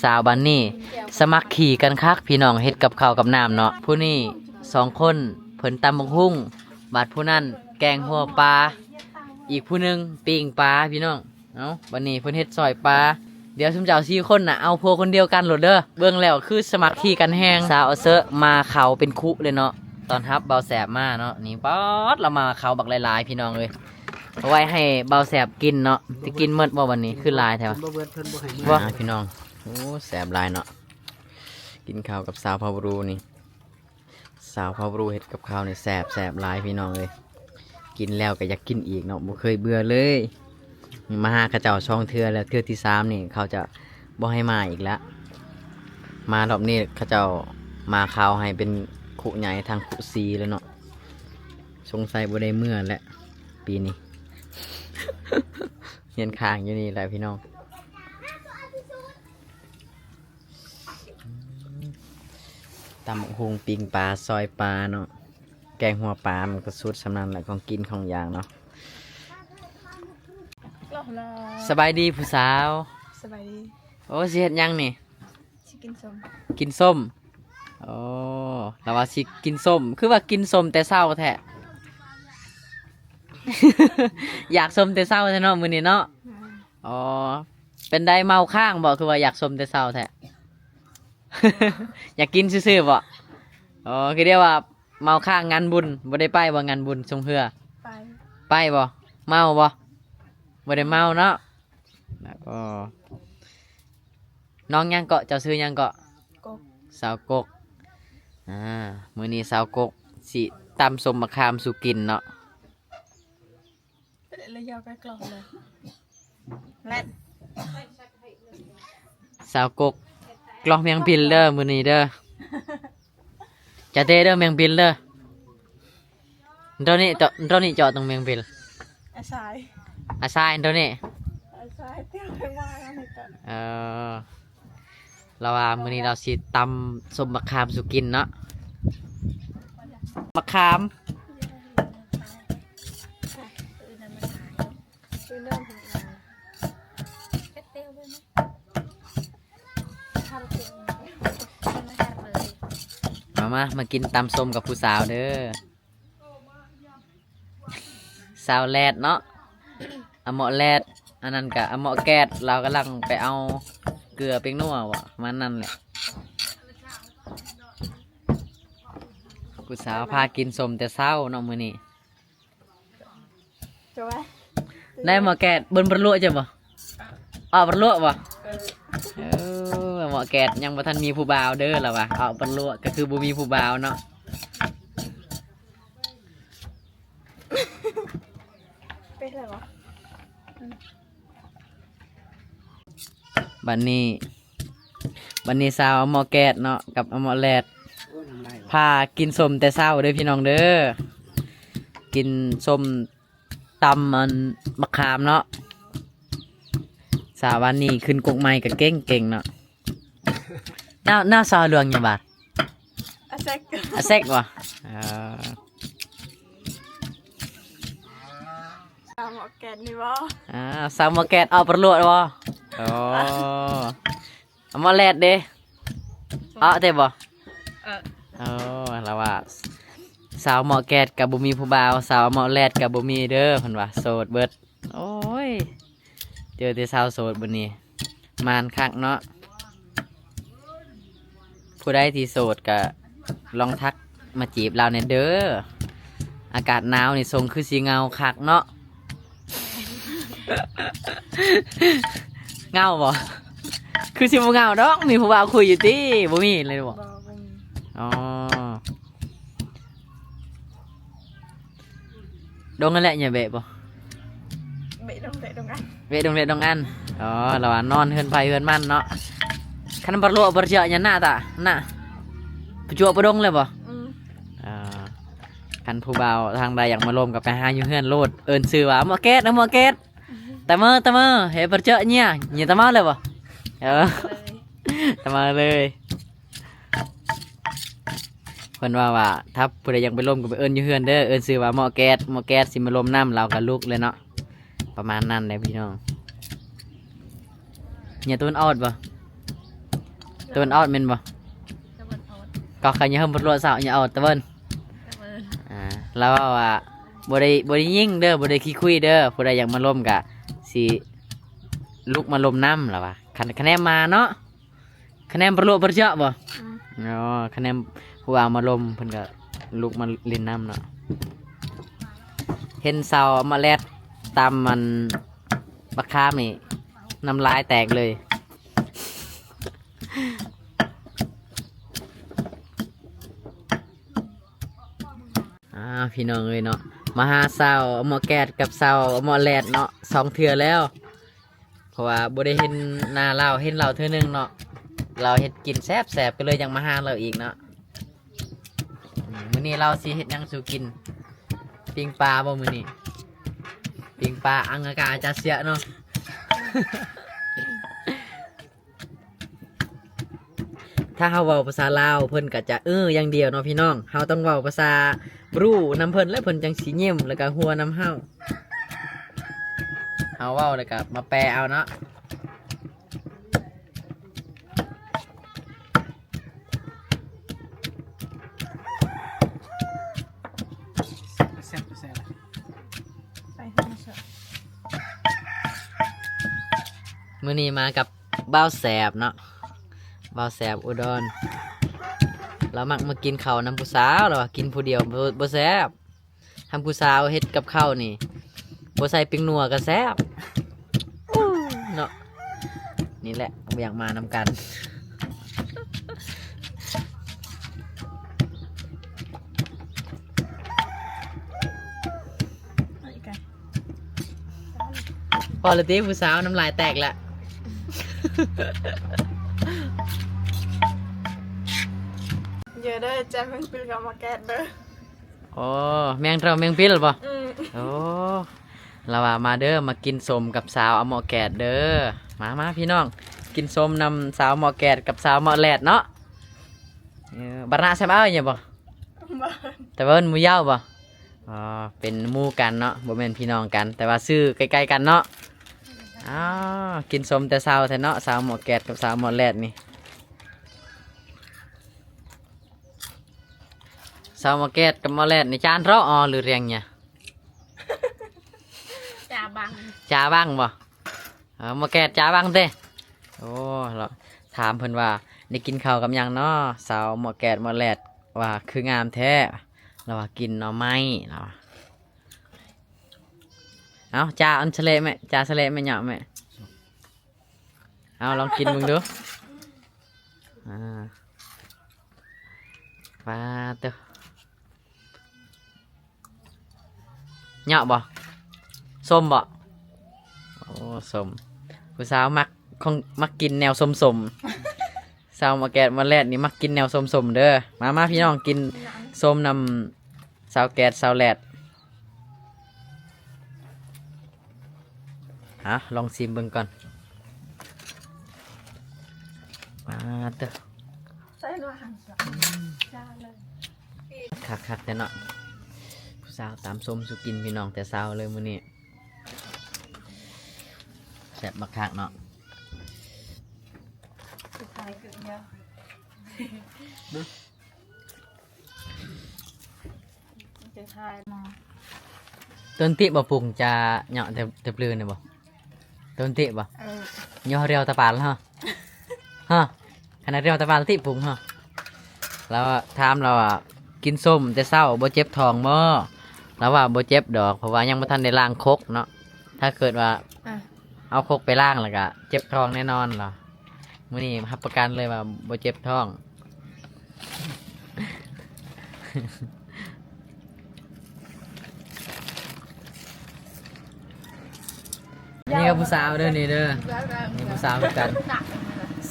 สาวบันนี่สมัครขี่กันคักพี่น้องเฮ็ดกับข้าวกับน้ำเนาะผู้นี้2 คนเพิ่นตำบักหุ่งบาดผู้นั้นแกงหัวปลาอีกผู้หนึงปิ้งปลาพี่น้องเอ้าบันนี้เพิ่นเฮ็ดซอยปลาเดี๋ยวซุมเจ้า4 คนน่ะเอาพวกคนเดียวกันโลดเด้อเบิ่งแล้วคือสมัครขี่กันแฮงสาวเอาเซอะมาเขาเป็นคุเลยเนาะตอนรับเบาแสบมาเนาะนี่ป๊อดเรามาเขาบักหลายๆพี่น้องเลยเอาไว้ให้เบาแสบกินเนาะสิกินหมดบ่วันนี้คือหลายแท้วะบ่พี่น้องโอ้แสบหลายเนาะกินข้าวกับสาวพาวบรูนี่สาวพาวบรูเฮ็ดกับข้าวนี่แสบหลายพี่น้องเลยกินแล้วก็อยากกินอีกเนาะบ่เคยเบื่อเลยมาหาเขาเจ้าช่องเทื่อแล้วเทื่อที่3นี่เขาจะบ่ให้มาอีกแล้วมารอบนี้เขาเจ้ามาข้าวให้เป็นขุใหญ่ทางขุซีเลยเนาะสงสัยบ่ได้เมื่อแหละปีนี้ เฮียนข้างอยู่นี่แหละพี่น้องตำบักหุ่งปิ้งปลาซอยปลาเนาะแกงหัวปลามันก็สุดสำนันแหละของกินของอย่างเนาะสบายดีผู้สาวสบายดีโอ้สิเฮ็ดหยังนี่สิกินส้มกินส้มโอ้เราว่าสิกินส้มคือว่ากินส้มแต่เช้าแท้ อยากส้มแต่เช้าแท้เนาะมื้อนี้เนาะอ๋อเป็นได้เมาข้างบ่คือว่าอยากส้มแต่เช้าแท้ อยากกินซื่อๆบ่อ๋อคือเรียกว่าเมาข้างงานบุญบ่ได้ไปบ่งานบุญสงเฮือไปบ่เมาบ่บ่ได้เมาเนาะแล้วก็น้องยังเกาะเจ้าซื้อยังเกาะกบสาวกกมื้อนี้สาวกกสิตำส้มมะขามสุกินเนาะเลยยาวไปกล่องเลยแล่นสาวกกกลองเมียงพินเด้อมื้อนี้เด้อจะเตะเด้อเมียงพินเด้อตอนนี้เจาะตรงเมียงพินอาชาย อาซายตอนนี้อาชายเตี้ยวไปว่าแล้วนี่ก็เราว่ามื้อนี้เราสิตำส้มมะขามสุกินเนาะมะขามมากินตำส้มกับผู้สาวเด้อสาวแรดเนาะอเหมาะแรดอันนั้นกะอเหมาะแกดเรากำลังไปเอาเกลือเป็งนัววะมันนั่นแหละผู้สาวพากินส้มแต่เช้าเนาะมื้อนี้ได้หมอแกดเบิ่นบรรลุจ้ะบ่บรรลุบ่หมอแกดยังบ่ทันมีผู้บ่าวเด้อล่ะวะบรรลุก็คือบ่มีผู้บ่าวเนาะเป็นไรวะบัดนี้สาวหมอแกดเนาะกับหมอแรดพากินส้มแต่เช้าเด้อพี่น้องเด้อกินส้มตำมันมะขามเนาะสาววันนี้ขึ้นกกไม้ก็เก่งเนาะหน้าซาวเรืองยังบาดอาเซกวะสาวหมอแกนนี่วะสาวหมอแกดประลวดวะอ๋อหมอแรดเด้เต็มบ่แล้วว่าสาวหมอแกดกับบุมีผู้บ่าวสาวหมอแรดกับบุมีเด้อเพิ่นว่าโสดเบิดโอ้ยเจอแต่สาวโสดบัดนี้มานคักเนาะผู้ใดที่โสดก็ลองทักมาจีบเราเนี่ยเด้ออากาศหนาวนี่ทรงคือสีเงาคักเนาะ เงาบ่คือสิบ่เงาดอกมีผู้บ่าวคุยอยู่ติบ่มีเลยบ่อ๋อดงนั่นแหละอย่าเบะบ่เบะดงเบะดงอันเบะดงเด็ดดงอันเราว่านอนเฮือนไผเฮือนมันเนาะคันบ่รู้บ่เจาะหยังหน้าตาน่ะประจวบบ่ดงเลยบ่คันผู้บ่าวทางใดอยากมาร่วมกับไปหาอยู่เฮือนโลดเอิ้นชื่อว่าหมอแก๊สนะหมอแก๊สตะเมอเฮ้บ่เจาะเนี่ยตะเมอเลยบ่ตะเมอเลยเพิ่นว่าถ้าผู้ใดอยากไปร่วมกับไปเอิ้นอยู่เฮือนเด้อเอิ้นชื่อว่าหมอแก๊สสิมาร่วมน้ำเรากับลูกเลยเนาะประมาณนั้นแหละพี่น้องเนี่ยต้นออดบ่ ตะวันออดแม่นบ่ ตะวันออก ก็ขยันบ่รัวเสาอย่าเอาตะเวัน ตะวัน แล้วว่าบ่ได้ยิงเด้อบ่ได้ขี้คุยเด้อผู้ใดอยากมาล้มกะสิลุกมาล้มน้ำล่ะวะคะแนนมาเนาะคะแนนบ่รัวบ่เจาะบ่อ๋อคะแนนผู้ว่ามาล้มเพิ่นก็ลุกมาเล่นน้ำเนาะเห็นเสามาแลดตามมันบักคามนี่น้ำลายแตกเลยพี่น้องเลยเนาะมาหาเสาเอาหมอแกดกับเสาเอาหมอแลดเนาะสองเทื่อแล้วเพราะว่าบ่ได้เห็นหน้าเราเห็นเราเทื่อนึงเนาะเราเฮ็ดกินแซ่บๆก็เลยยังมาหาเราอีกเนาะมื้อนี้เราสิเฮ็ดหยังสู่กินปิ้งปลาบ่มื้อนี้ปิ้งปลาอังอากาจะเสียเนาะ ถ้าเฮาเว้าภาษาลาวเพิ่นก็จะอย่างเดียวเนาะพี่น้องเฮาต้องเว้าภาษาบรูนำเพิ่นแล้วเพิ่นจังสิยิ้มแล้วก็หัวนำเฮาเว้าแล้วก็มาแปลเอาเนาะไปห้องเสือ มื้อนี้มากับบ่าวแสบเนาะบ่าวแสบอุดรเรามักมากินข้าวน้ำผู้สาวเรากินผู้เดียวบ่แซ่บทำผู้สาวเฮ็ดกับข้าวนี่บ่ใส่ปิ้งนัวก็แซ่บเนาะนี่แหละอยากมานำกัน เอาอีกไง พอละติผู้สาวน้ำลายแตกละ เยอะเด้อจะมึงปิลกับมาแกนเด้อ โอ้แมงเราแมงพิษหรือเปล่า อืม โอ้เราว่ามาเด้อมากินสมกับสาวเอาหมอแกดเด้อมาพี่น้องกินสมนำสาวหมอแกดกับสาวหมอแหลดเนาะบรรณะแซมเอ้ยเนี่ยบ่ บ้าน แต่ว่าหมูยาวบ่อ๋อเป็นหมู่กันเนาะบ่แม่นพี่น้องกัน แต่ว่าซื้อใกล้ๆกันเนาะอ้าวกินสมแต่สาวแท้เนาะสาวหมอแกดกับสาวหมอแหลดนี่สาวหมอแกดกับหมอแหลดในจานเราอ๋อหรือเรียงเนี่ย จ่าบัง จ้าบ้างบ่หมอแกดจ้าบ้างเต้โอ้เราถามเพิ่นว่าได้กินข้าวกับหยังเนาะสาวหมอแกดหมอแหลดว่าคืองามแท้เราว่ากินหน่อไม้เราว่าเอาจ้าอันเฉลยไหมจ้าเฉลยไหมเหยาะไหมเอาลองกินมึงดูปลาเต้อเหยาะบ่ส้มบ่โอ้ส้มผู้สาวมักกินแนวส้มสาวมาแกดมาแลดนี่มักกินแนวส้มเด้อมาพี่น้องกินส้มนำสาวแกดสาวแลดลองชิมเบิ่งก่อนมาเด้อ ใส่ด้วยหันสจ้าเลย คักแต่เนาะผู้สาวตามส้มสุกินพี่น้องแต่สาวเลยมื้อนี้แซ่บบักคักเนาะ สุดท้ายคือเยอะจะทายมา ต้นติบ่ปรุงจะเหยาะแต่ปลือเนี่ยบ่ต้นติบ่ย่อเรียวตะปานแล้วฮะขนาดเรียวตะปานติปรุงฮะแล้วถามเรากินส้มแต่เศร้าบ่เจ็บท้องบ่แล้วว่าบ่เจ็บดอกเพราะว่ายังบ่ทันได้ล้างคกเนาะถ้าเกิดว่าเอาคกไปล้างแล้วก็เจ็บท้องแน่นอนเหรอมื้อนี้รับประกันเลยว่าบ่เจ็บท้อง นี่ก็ผู้สาวเด้อนี่เด้อนี่ผู้สาวเหมือนกัน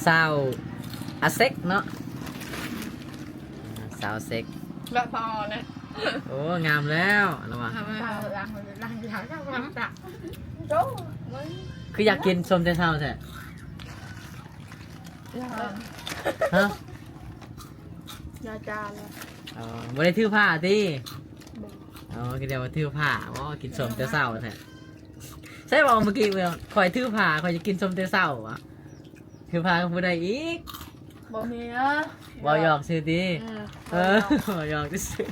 สาวอาเซ็กเนาะสาวเซ็ก แบบพอเลย โอ้งามแล้วระวัง ทำไมล้างอย่างก็ล้างจักโจ้มึง คืออยากกินส้มแต่เช้าแท้ฮะ ยาจานเลย อ๋อบ่ได้ถือผ้าติอ๋อคือเดี๋ยวมาถือผ้าว่ากินส้มแต่เช้าแท้ใช่บอกเมื่อกี้คอยถือผ้าคอยจะกินส้มแต่เช้าอ่ะถือผ้าก็บ่ได้อีก บ่มีนะ บ่หยอกซื่อติ อืม บ่หยอกซื่อ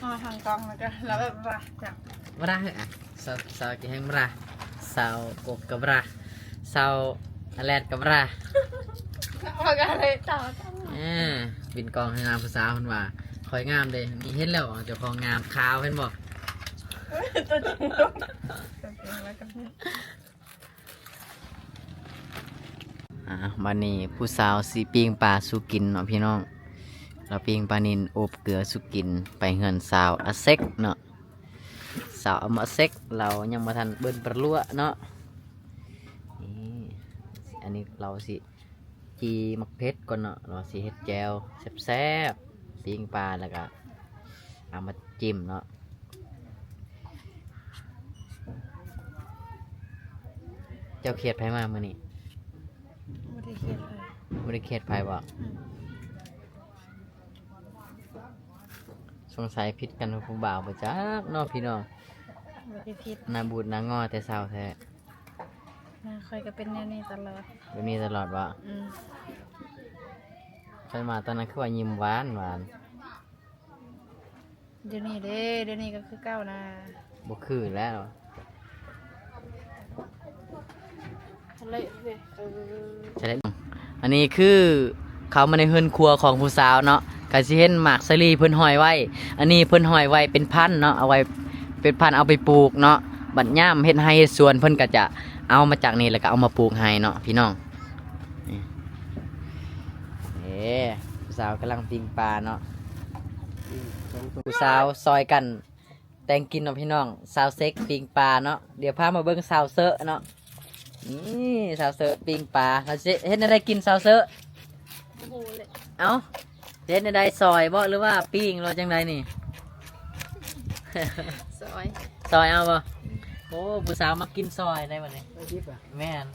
มาทางกล้องแล้วก็แล้วแบบว่าจับ บ่ได้อ่ะสาวกิแฮงบ่ได้สาวกบกับบ่ได้สาวอแลดกับบ่ได้ มากันเลยต่อ บินกองให้งามภาษาเพิ่นว่าคอยงามเด้นี่เห็นแล้วเจ้าของงามขาวเห็นบ่ ตัวจริงตัวจริงแล้วกัน บัดนี้ผู้สาวสิปิ้งปลาสุกินเนาะพี่น้องเราปิ้งปลานิลอบเกลือสุกินไปเฮือนสาวอาเซ็กเนาะสาวอมาเซ็กเรายังบ่ทันเบิ่นประลัวเนาะนี่อันนี้เราสิจีมักเพชรก่อนเนาะเราสิเฮ็ดแจวแซ่บๆปิ้งปลาแล้วก็เอามาจิ้มเนาะเจ้าเขียดไผมามื้อนี้ ไม่ได้เขียนเลย บ่ได้เขียดไผบ่สงสัยผิดกันกับผู้บ่าวบ่จักเนาะพี่น้อง ไม่ได้ผิด หน้าบูดหน้างอแต่เช้าแท้ นะคอยก็เป็นแนวนี้ตลอด แบบนี้ตลอดว่า อืม เคยมาตอนนั้นคือว่ายิ้มหวานหวาน เดี๋ยวนี้เด้เดี๋ยวนี้ก็คือเก้านะ บ่คือแล้ว อะไรเลยใช่แล้วอันนี้คือเขามาในเฮือนครัวของผู้สาวเนาะก็สิเห็นหมากสลีเพิ่นห้อยไว้ อันนี้เพิ่นห้อยไว้เป็นพันธุ์เนาะเอาไว้เป็นพันธุ์เอาไปปลูกเนาะบัดย่ามเฮ็ดไร่เฮ็ดสวนเพิ่นก็จะเอามาจากนี่แล้วก็เอามาปลูกให้เนาะพี่น้องนี่ผู้สาวกำลังปิ้งปลาเนาะผู้สาวซอยกันแต่งกินเนาะพี่น้องสาวเซ็กปิ้งปลาเนาะเดี๋ยวพามาเบิ่งสาวเซอะเนาะนี่สาวเซอะปิ้งปลาเราสิเฮ็ดอะไรกินสาวเซอะ โอ้โหเลย เอ้าเฮ็ดอะไรซอยบ่หรือว่าปิ้งหรือว่าจังไดนี่ สวย ซอยเอาบ่โอ้ผู้สาวมากินซอยได้บ่นี่แม่น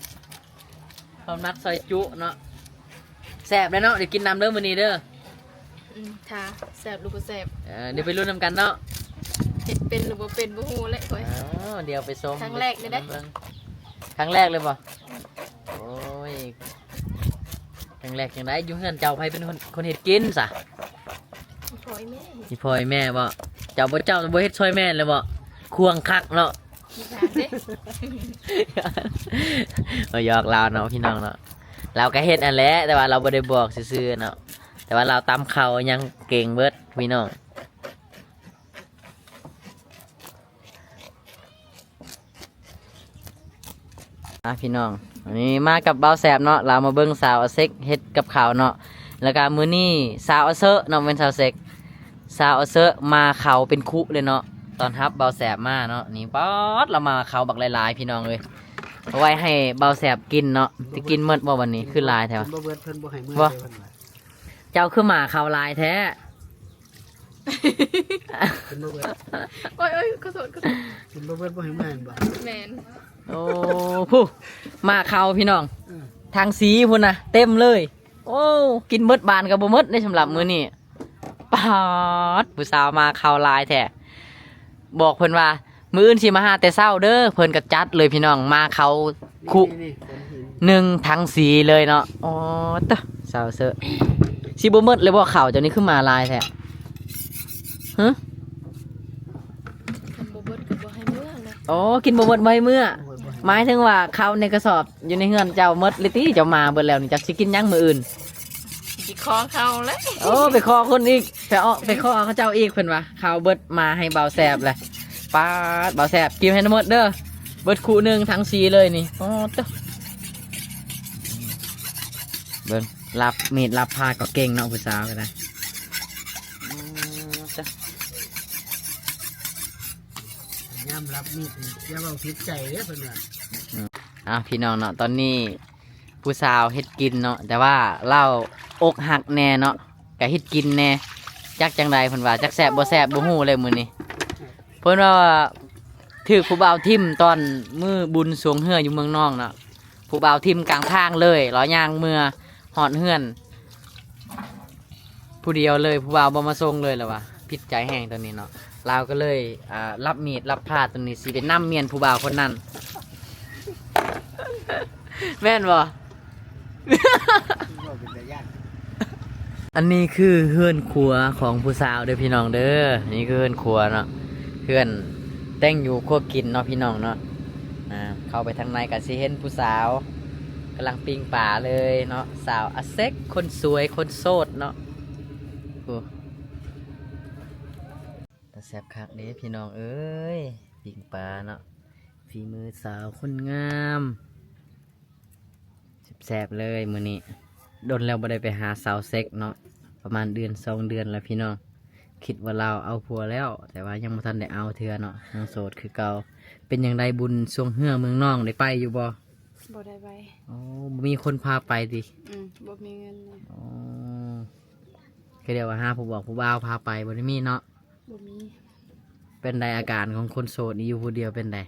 ความนักซอยจุเนาะแซ่บเลยเนาะเดี๋ยวกินน้ำเด้อมื้อนี้เด้อ ทาแสบหรือบ่แสบ เดี๋ยวไปรุ่นนำกันเนาะ เห็ดเป็นหรือบ่เป็นบ่ฮู้เลยคอย เดี๋ยวไปส้ม ครั้งแรกเลยเด้ ครั้งแรกเลยบ่โอ้ยครั้งแรกจังไดอยู่เฮือนเจ้าไผเป็นคนเฮ็ดกินซะ พอยแม่ อีพ่อยแม่บ่เจ้าบ่เฮ็ดช่วยแม่เลยบ่ควงคักเนาะ ขี้ขาดเด้ เราหยอกเราเนาะพี่น้องเนาะเราก็เฮ็ดอันแหละแต่ว่าเราบ่ได้บอกซื่อๆเนาะแต่ว่าเราตำข้าวยังเก่งเบิดพี่น้องพี่น้องอันนี้มากับเบาแสบเนาะเรามาเบิ่งสาวอาเซ็กเฮ็ดกับข้าวเนาะแล้วก็มื้อนี้สาวอาเซอะเนาะเป็นสาวเซ็กสาวอาเซอะมาเขาเป็นคุเลยเนาะตอนรับเบาแสบมาเนาะนี่ป๊อดเรามาเขาบักหลายๆพี่น้องเลยเอาไว้ให้เบาแสบกินเนาะจะกินเมื่อบ่วันนี้คือหลายแท้ บ่เบิดเพิ่นบ่ให้มื้อ บ่ เดียวเพิ่นว่า เจ้าคือหมาเขาลายแท้ เพิ่นบ่เบิด โอ้ยขอโทษ เพิ่นบ่เบิดบ่ให้มื้อนั่นบ่ แมน โอ้ผู้หมาเขาพี่น้อง อือ ทางสีพุ่นนะเต็มเลย โอ้กินเมดบานกับบ่เมดได้สำหรับมื้อนี้ปาดผู้สาวมาเขาลายแท้บอกเพิ่นว่ามื้ออื่นสิมาหาแต่เช้าเด้อเพิ่นก็จัดเลยพี่น้องมาเขาคุ นี่คนหิน หนึ่งทั้งสีเลยเนาะอ๋อตะสาวเซอะสิบ่เมดเลยบ่เขาเจ้านี่คือมาลายแท้ฮะ ทำบ่เบิดก็บ่ให้เมื่อเลย โอ้กินบ่เมดไว้เมื่อ บ่เบิดบ่ให้ หมายถึงว่าเขาในกระสอบอยู่ในเฮือนเจ้าหมดเลยติเจ้ามาเบิดแล้วนี่จักสิกินหยังมื้ออื่น สิคอเขาเลย โอ้ไปขอคนอีกไปขอเขาเจ้าอีกเพิ่นว่าเขาเบิดมาให้เบาแสบเลยป้าดเบาแสบกินให้หมดเด้อเบิดคู่หนึงทั้งสีเลยนี่โอ้ตะเบิ่งรับมีดรับผ้าก็เก่งเนาะผู้สาวก็ได้จ้ะ ยามรับมีดนี่อย่าเว้าผิดใจเด้อเพิ่นว่า พี่น้องเนาะตอนนี้ผู้สาวเฮ็ดกินเนาะแต่ว่าเล่าอกหักแน่เนาะก็เฮ็ดกินแน่จักจังใดเพิ่นว่าจักแสบบ่แสบบ่ฮู้เลยมื้อนี้เพิ่นว่าถูกผู้บ่าวทิ่มตอนมื้อบุญสวงเฮืออยู่เมืองนอกเนาะผู้บ่าวทิ่มกลางทางเลยล้อย่างเมื่อฮอดเฮือนผู้เดียวเลยผู้บ่าวบ่มาส่งเลยล่ะว่าผิดใจแห้งตอนนี้เนาะเราก็เลยรับมีดรับผ้าตัวนี้สิไปนำเมียนผู้บ่าวคนนั้น แม่นบ่ ว่าเป็นตาญาติ อันนี้คือเฮือนครัวของผู้สาวเด้อพี่น้องเด้อนี่คือเฮือนครัวเนาะเฮือนแต่งอยู่ครัวกินเนาะพี่น้องเนาะเข้าไปทางในก็สิเห็นผู้สาวกำลังปิ้งป่าเลยเนาะสาวอาเซ็กคนสวยคนโสดเนาะโอ้แต่แซ่บคักเด้พี่น้องเอ้ยปิ้งป่าเนาะฝีมือสาวคนงามแซ่บๆเลยมื้อนี้โดนแล้วบ่ได้ไปหาสาวเซ็กเนาะประมาณเดือน2 เดือนแล้วพี่น้องคิดว่าเราเอาผัวแล้ว แต่ว่ายังบ่ทันได้เอาเทื่อเนาะยังโสดคือเก่าเป็นอย่างไรบุญช่วงเฮือเมืองน้องได้ไปอยู่บ่ บ่ได้ไป อ๋อบ่มีคนพาไปดิ บ่มีเงินเลย อ๋อคือเดี๋ยวว่าหาผู้บอกผู้บ่าวพาไปบ่ได้มีเนาะ บ่มี เป็นใดอาการของคนโสดนี่อยู่ผู้เดียวเป็นใด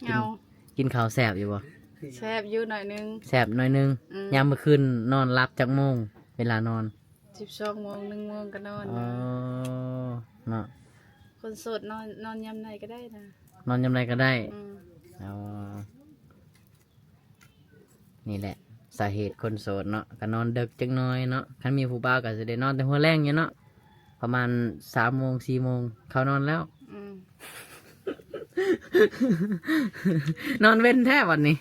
เงา กินข้าวแซ่บอยู่บ่ แซ่บอยู่หน่อยนึง แซ่บหน่อยนึงยามมื้อคืนนอนหลับจักโมงเวลานอน 12 โมง 1 โมงก็นอน อ๋อเนาะ คนโสดนอนยามไหนก็ได้นะ นอนยามใดก็ได้ อืม อ๋อนี่แหละสาเหตุคนโสดเนาะก็นอนดึกจังน้อยเนาะคันมีผู้บ่าวก็จะได้นอนแต่หัวแรงอยู่เนาะประมาณ3 โมง 4 โมงเขานอนแล้ว อืม นอนเว้นแท้วันนี้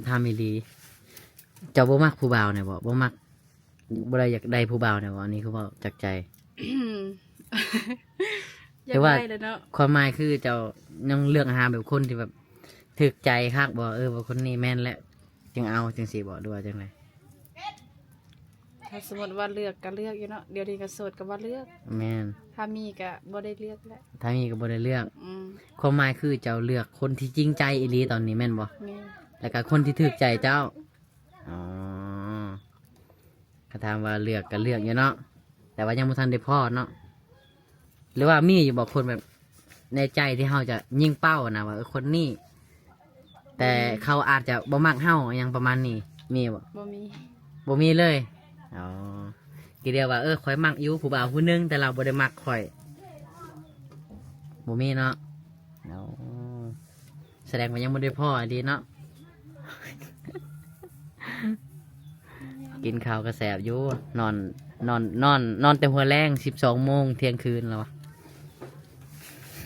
ทำอีหลีเจ้าบ่มักผู้บ่าวเนี่ยบ่มักบ่ได้อยากได้ผู้บ่าวเนี่ยบ่อันนี้คือเว้าจากใจ อยา แต่ ก ว่า ได้เลยเนาะ ความหมายคือเจ้ายังเลือกหาแบบคนที่แบบถึกใจคักบ่ว่าคนนี้แม่นแล้วจึงเอาจังสิบ่ด้วยจังได ถ้าสมมติว่าเลือกก็เลือกอยู่เนาะเดี๋ยวนี้ก็โสดก็บ่เลือก แม่น ถ้ามีก็บ่ได้เลือกแล้ว ถ้ามีก็บ่ได้เลือก อืม ความหมายคือเจ้าเลือกคนที่จริงใจอีหลีตอนนี้แม่นบ่ แม่ แล้วก็คนที่ถึกใจเจ้าอ๋อก็ถามว่าเลือกก็เลือกอยู่เนาะแต่ว่ายังบ่ทันได้พอเนาะหรือว่ามีอยู่บ่คนแบบในใจที่เฮาจะยิงเป้านะว่าคนนี้แต่เขาอาจจะบ่มักเฮาอหยังประมาณนี้มีบ่ บ่มี บ่มีเลยอ๋อกี่เดียวว่าข่อยมักอยู่ผู้บ่าวผู้หนึงแต่เราบ่ได้มักข่อยบ่มีเนาะอ๋อแสดงว่ายังบ่ได้พอดีเนาะ กินข้าวกระแสบอยู่นอนแต่หัวแรง12 โมงเที่ยงคืนแล้ววะ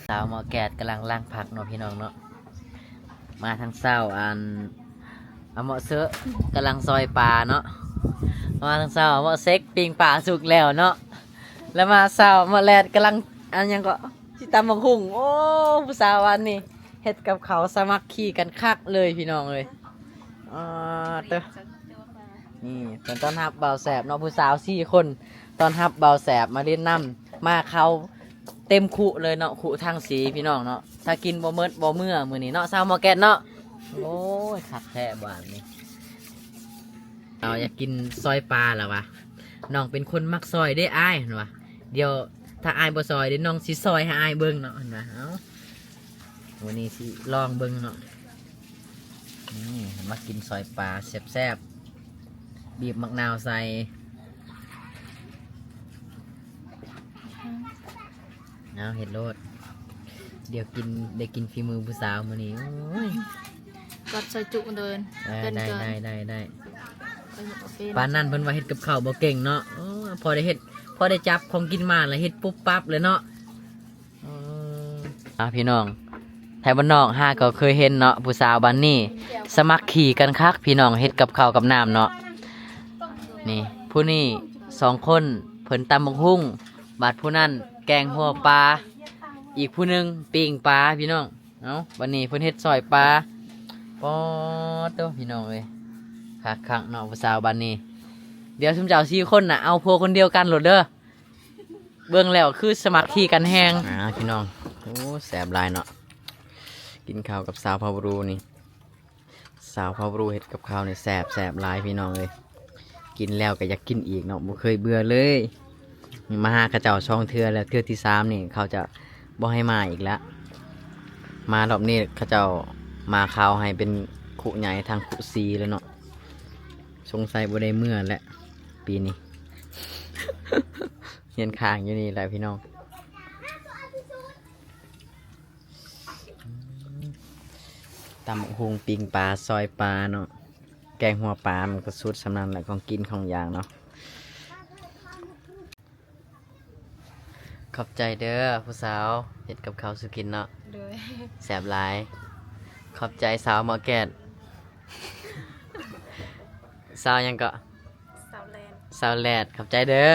สาวหมอแกดกำลังล้างผักเนาะพี่น้องเนาะมาทางเศร้าเอาหมอเซอะกำลังซอยปลาเนาะมาทางเศร้าเอาหมอเซ็กปิ้งปลาสุกแล้วเนาะแล้วมาเศร้าหมอแลดกำลังอันยังก็สิตำบักหุ่งโอ้ผู้สาววันนี้เฮ็ดกับเขาวสามัคคีกันคักเลยพี่น้องเลยเต้อ นี่เป็นต้อนรับเบาแสบเนาะผู้สาว4 คนต้อนรับเบาแสบมาเล่นน้ำมาเขาเต็มขุเลยเนาะขุทางสีพี่น้องเนาะถ้ากินบ่เมิดบ่เมื่อมื้อนี้เนาะสาวหมอแกนเนาะโอ้ยคักแท้บ้านนี้เราอยากกินซอยปลาแล้ววะน้องเป็นคนมักซอยได้อ้ายเห็นวะเดี๋ยวถ้าอ้ายบ่ซอยเดี๋ยวน้องสิซอยให้อ้ายเบิ่งเนาะเห็นวะเอ้าวันนี้สิลองเบิ่งเนาะนี่มากินซอยปลาแซ่บๆบีบมะนาวใส่เอาเห็ดโลดเดี๋ยวได้กินฝีมือผู้สาวมื้อนี้โอ้ย ก็ใส่จุเดิน ได้ปานนั้นเพิ่นว่าเฮ็ดกับข้าวบ่เก่งเนาะโอ้พอได้เฮ็ดพอได้จับของกินมาแล้วเฮ็ดปุ๊บปั๊บเลยเนาะพี่น้องไทยบ้านนอกก็เคยเห็นเนาะผู้สาวบ้านนี้สมัครขี่กันคักพี่น้องเฮ็ดกับข้าวกับน้ำเนาะนี่ผู้นี้2 คนเพิ่นตำบักหุ่งบาดผู้นั้นแกงหัวปลาอีกผู้หนึงปิ้งปลาพี่น้องเอ้าวันนี้เพิ่นเฮ็ดซอยปลาปอดโตพี่น้องเอ้ยคักๆเนาะผู้สาวบ้านนี้เดี๋ยวซุมเจ้า4 คนน่ะเอาพวกคนเดียวกันโลดเด้อเบิ่งแล้วคือสมัครขี่กันแฮงพี่น้องโอ้แซ่บหลายเนาะกินข้าวกับสาวพาวรูนี่สาวพาวรูเฮ็ดกับข้าวนี่แซ่บหลายพี่น้องเลยกินแล้วก็อยากกินอีกเนาะบ่เคยเบื่อเลยมาหากระเจ้าช่องเทื่อแล้วเทื่อที่3นี่เขาจะบ่ให้มาอีกแล้วมารอบนี้เขาเจ้ามาข่าวให้เป็นขุใหญ่ทางขุซีเลยเนาะสงสัยบ่ได้เมื่อแหละปีนี้ เฮียนข้างอยู่นี่แหละพี่น้อง ตำบักหุงปิงปลาซอยปลาเนาะแกงหัวปลามันก็สุดสำนันแหละของกินของอย่างเนาะขอบใจเด้อผู้สาวเฮ็ดกับข้าวสุกินเนาะ โดย แสบหลาย ขอบใจสาวหมอแกดสาวหยังก็ สาวแลน สาวแลดขอบใจเด้อ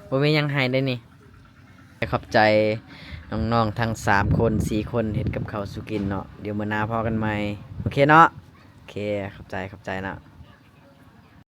บ่มีหยังให้ได้นี่ขอบใจน้องๆทั้ง3คน4คนเฮ็ดกับข้าวสุกินเนาะเดี๋ยวมื้อหน้าพอกันใหม่โอเคเนาะโอเคขอบใจเนาะ